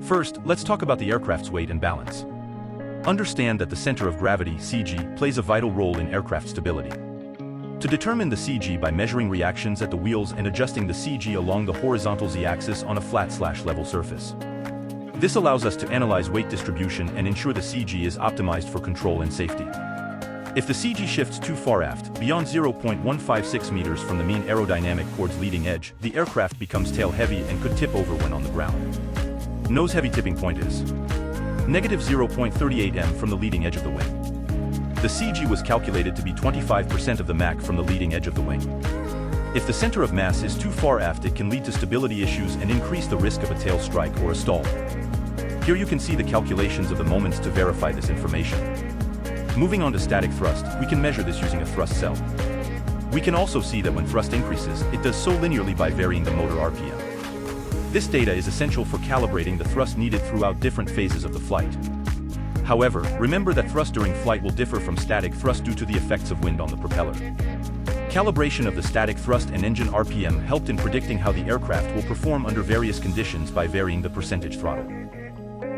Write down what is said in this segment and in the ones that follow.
First, let's talk about the aircraft's weight and balance. Understand that the center of gravity, CG, plays a vital role in aircraft stability. To determine the CG by measuring reactions at the wheels and adjusting the CG along the horizontal z-axis on a flat/level surface. This allows us to analyze weight distribution and ensure the CG is optimized for control and safety. If the CG shifts too far aft, beyond 0.156 meters from the mean aerodynamic chord's leading edge, the aircraft becomes tail-heavy and could tip over when on the ground. Nose-heavy tipping point is negative 0.38 m from the leading edge of the wing. The CG was calculated to be 25% of the Mach from the leading edge of the wing. If the center of mass is too far aft, it can lead to stability issues and increase the risk of a tail strike or a stall. Here you can see the calculations of the moments to verify this information. Moving on to static thrust, we can measure this using a thrust cell. We can also see that when thrust increases, it does so linearly by varying the motor RPM. This data is essential for calibrating the thrust needed throughout different phases of the flight. However, remember that thrust during flight will differ from static thrust due to the effects of wind on the propeller. Calibration of the static thrust and engine RPM helped in predicting how the aircraft will perform under various conditions by varying the percentage throttle.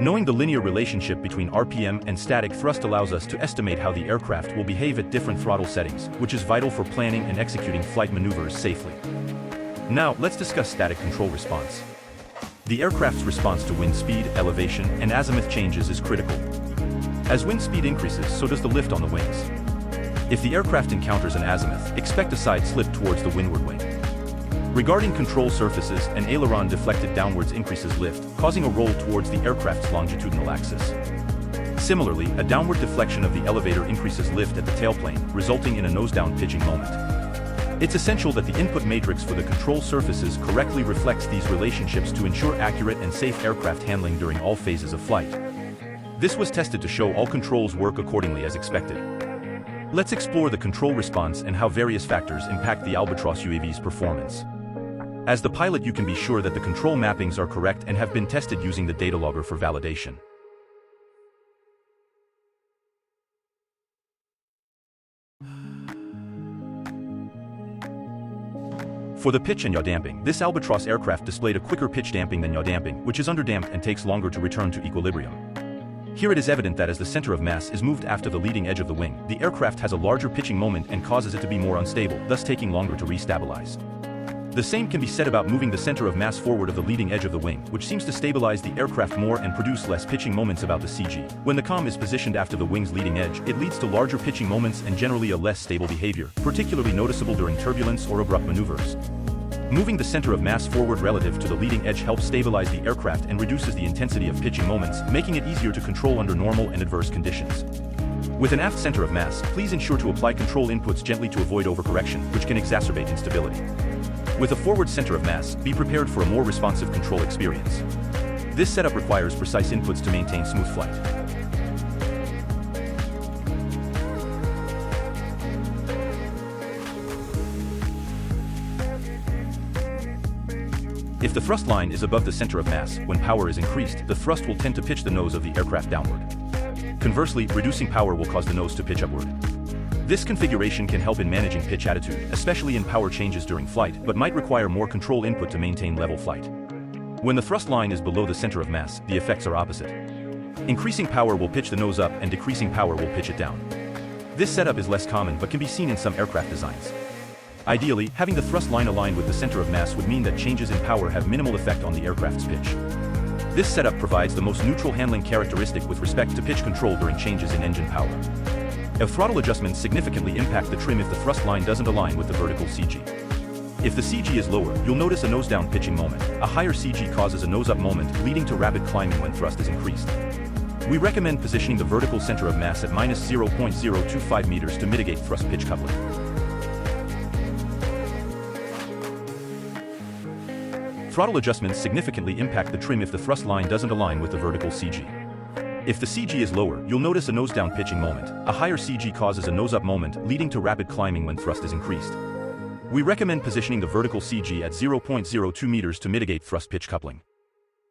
Knowing the linear relationship between RPM and static thrust allows us to estimate how the aircraft will behave at different throttle settings, which is vital for planning and executing flight maneuvers safely. Now, let's discuss static control response. The aircraft's response to wind speed, elevation, and azimuth changes is critical. As wind speed increases, so does the lift on the wings. If the aircraft encounters an azimuth, expect a side slip towards the windward wing. Regarding control surfaces, an aileron deflected downwards increases lift, causing a roll towards the aircraft's longitudinal axis. Similarly, a downward deflection of the elevator increases lift at the tailplane, resulting in a nose-down pitching moment. It's essential that the input matrix for the control surfaces correctly reflects these relationships to ensure accurate and safe aircraft handling during all phases of flight. This was tested to show all controls work accordingly as expected. Let's explore the control response and how various factors impact the Albatross UAV's performance. As the pilot, you can be sure that the control mappings are correct and have been tested using the data logger for validation. For the pitch and yaw damping, this Albatross aircraft displayed a quicker pitch damping than yaw damping, which is underdamped and takes longer to return to equilibrium. Here it is evident that as the center of mass is moved after the leading edge of the wing, the aircraft has a larger pitching moment and causes it to be more unstable, thus taking longer to restabilize. The same can be said about moving the center of mass forward of the leading edge of the wing, which seems to stabilize the aircraft more and produce less pitching moments about the CG. When the COM is positioned after the wing's leading edge, it leads to larger pitching moments and generally a less stable behavior, particularly noticeable during turbulence or abrupt maneuvers. Moving the center of mass forward relative to the leading edge helps stabilize the aircraft and reduces the intensity of pitching moments, making it easier to control under normal and adverse conditions. With an aft center of mass, please ensure to apply control inputs gently to avoid overcorrection, which can exacerbate instability. With a forward center of mass, be prepared for a more responsive control experience. This setup requires precise inputs to maintain smooth flight. If the thrust line is above the center of mass, when power is increased, the thrust will tend to pitch the nose of the aircraft downward. Conversely, reducing power will cause the nose to pitch upward. This configuration can help in managing pitch attitude, especially in power changes during flight, but might require more control input to maintain level flight. When the thrust line is below the center of mass, the effects are opposite. Increasing power will pitch the nose up and decreasing power will pitch it down. This setup is less common but can be seen in some aircraft designs. Ideally, having the thrust line aligned with the center of mass would mean that changes in power have minimal effect on the aircraft's pitch. This setup provides the most neutral handling characteristic with respect to pitch control during changes in engine power. If throttle adjustments significantly impact the trim if the thrust line doesn't align with the vertical CG. If the CG is lower, you'll notice a nose-down pitching moment. A higher CG causes a nose-up moment, leading to rapid climbing when thrust is increased. We recommend positioning the vertical center of mass at -0.025 meters to mitigate thrust pitch coupling. Throttle adjustments significantly impact the trim if the thrust line doesn't align with the vertical CG. If the CG is lower, you'll notice a nose-down pitching moment. A higher CG causes a nose-up moment, leading to rapid climbing when thrust is increased. We recommend positioning the vertical CG at 0.02 meters to mitigate thrust pitch coupling.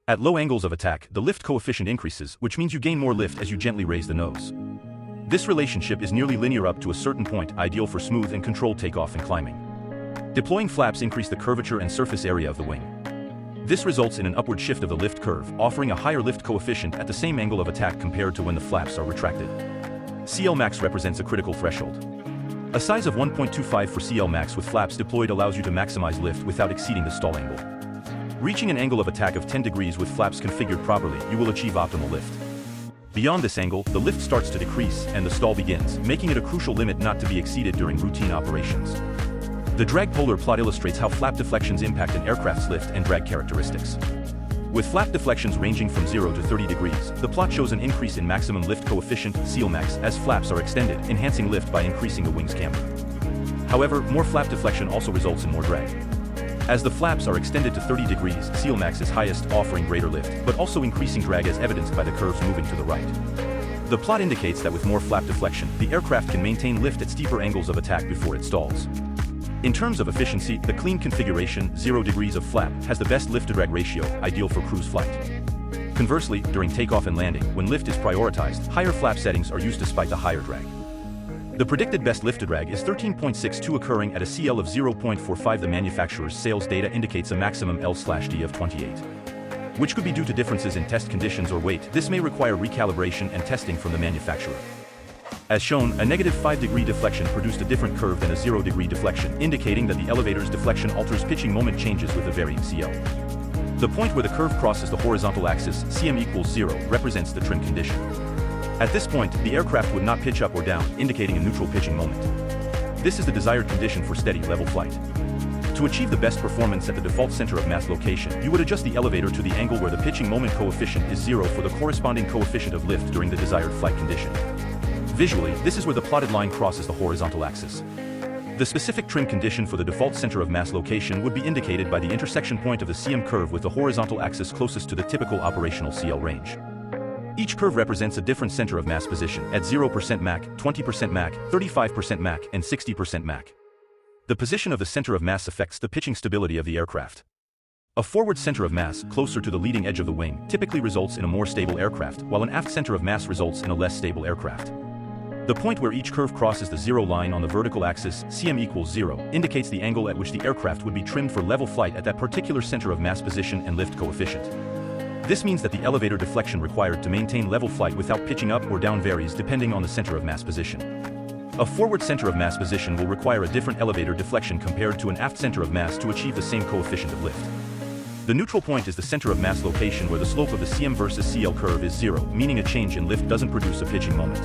At low angles of attack, the lift coefficient increases, which means you gain more lift as you gently raise the nose. This relationship is nearly linear up to a certain point, ideal for smooth and controlled takeoff and climbing. Deploying flaps increase the curvature and surface area of the wing. This results in an upward shift of the lift curve, offering a higher lift coefficient at the same angle of attack compared to when the flaps are retracted. CLmax represents a critical threshold. A size of 1.25 for CLmax with flaps deployed allows you to maximize lift without exceeding the stall angle. Reaching an angle of attack of 10 degrees with flaps configured properly, you will achieve optimal lift. Beyond this angle, the lift starts to decrease and the stall begins, making it a crucial limit not to be exceeded during routine operations. The drag polar plot illustrates how flap deflections impact an aircraft's lift and drag characteristics. With flap deflections ranging from 0 to 30 degrees, the plot shows an increase in maximum lift coefficient, CLmax, as flaps are extended, enhancing lift by increasing the wing's camber. However, more flap deflection also results in more drag. As the flaps are extended to 30 degrees, CLmax is highest, offering greater lift, but also increasing drag as evidenced by the curves moving to the right. The plot indicates that with more flap deflection, the aircraft can maintain lift at steeper angles of attack before it stalls. In terms of efficiency, the clean configuration, 0 degrees of flap, has the best lift-to-drag ratio, ideal for cruise flight. Conversely, during takeoff and landing, when lift is prioritized, higher flap settings are used despite the higher drag. The predicted best lift-to-drag is 13.62, occurring at a CL of 0.45. The manufacturer's sales data indicates a maximum L/D of 28, which could be due to differences in test conditions or weight. This may require recalibration and testing from the manufacturer. As shown, a negative 5-degree deflection produced a different curve than a 0-degree deflection, indicating that the elevator's deflection alters pitching moment changes with a varying CL. The point where the curve crosses the horizontal axis, CM equals 0, represents the trim condition. At this point, the aircraft would not pitch up or down, indicating a neutral pitching moment. This is the desired condition for steady, level flight. To achieve the best performance at the default center of mass location, you would adjust the elevator to the angle where the pitching moment coefficient is 0 for the corresponding coefficient of lift during the desired flight condition. Visually, this is where the plotted line crosses the horizontal axis. The specific trim condition for the default center of mass location would be indicated by the intersection point of the CM curve with the horizontal axis closest to the typical operational CL range. Each curve represents a different center of mass position at 0% Mach, 20% Mach, 35% Mach, and 60% Mach. The position of the center of mass affects the pitching stability of the aircraft. A forward center of mass, closer to the leading edge of the wing, typically results in a more stable aircraft, while an aft center of mass results in a less stable aircraft. The point where each curve crosses the zero line on the vertical axis, CM equals 0, indicates the angle at which the aircraft would be trimmed for level flight at that particular center of mass position and lift coefficient. This means that the elevator deflection required to maintain level flight without pitching up or down varies depending on the center of mass position. A forward center of mass position will require a different elevator deflection compared to an aft center of mass to achieve the same coefficient of lift. The neutral point is the center of mass location where the slope of the CM versus CL curve is 0, meaning a change in lift doesn't produce a pitching moment.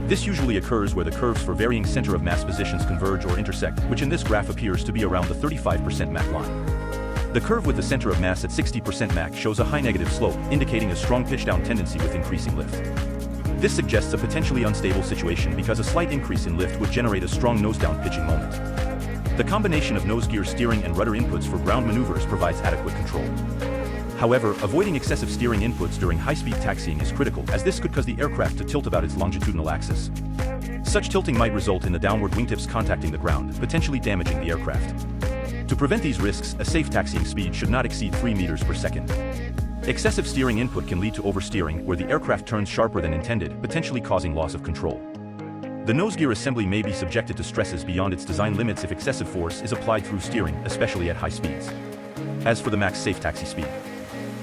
This usually occurs where the curves for varying center of mass positions converge or intersect, which in this graph appears to be around the 35% Mach line. The curve with the center of mass at 60% Mach shows a high negative slope, indicating a strong pitch-down tendency with increasing lift. This suggests a potentially unstable situation because a slight increase in lift would generate a strong nose-down pitching moment. The combination of nose gear steering and rudder inputs for ground maneuvers provides adequate control. However, avoiding excessive steering inputs during high-speed taxiing is critical, as this could cause the aircraft to tilt about its longitudinal axis. Such tilting might result in the downward wingtips contacting the ground, potentially damaging the aircraft. To prevent these risks, a safe taxiing speed should not exceed 3 meters per second. Excessive steering input can lead to oversteering, where the aircraft turns sharper than intended, potentially causing loss of control. The nose gear assembly may be subjected to stresses beyond its design limits if excessive force is applied through steering, especially at high speeds. As for the max safe taxi speed,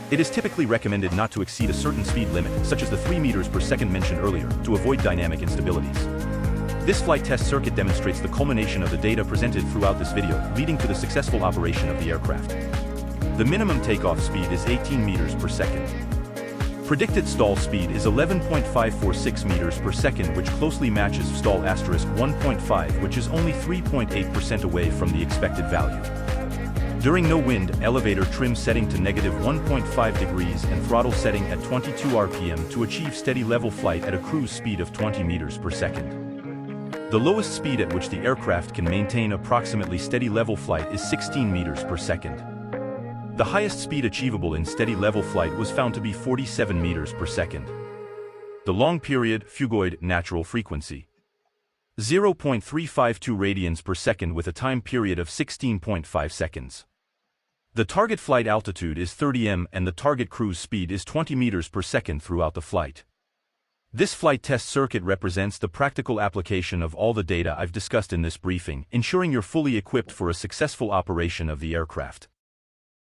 it is typically recommended not to exceed a certain speed limit, such as the 3 meters per second mentioned earlier, to avoid dynamic instabilities. This flight test circuit demonstrates the culmination of the data presented throughout this video, leading to the successful operation of the aircraft. The minimum takeoff speed is 18 meters per second. Predicted stall speed is 11.546 meters per second, which closely matches stall asterisk 1.5, which is only 3.8% away from the expected value. During no wind, elevator trim setting to negative 1.5 degrees and throttle setting at 22 RPM to achieve steady level flight at a cruise speed of 20 meters per second. The lowest speed at which the aircraft can maintain approximately steady level flight is 16 meters per second. The highest speed achievable in steady level flight was found to be 47 meters per second. The long period, phugoid, natural frequency, 0.352 radians per second with a time period of 16.5 seconds. The target flight altitude is 30 m and the target cruise speed is 20 meters per second throughout the flight. This flight test circuit represents the practical application of all the data I've discussed in this briefing, ensuring you're fully equipped for a successful operation of the aircraft.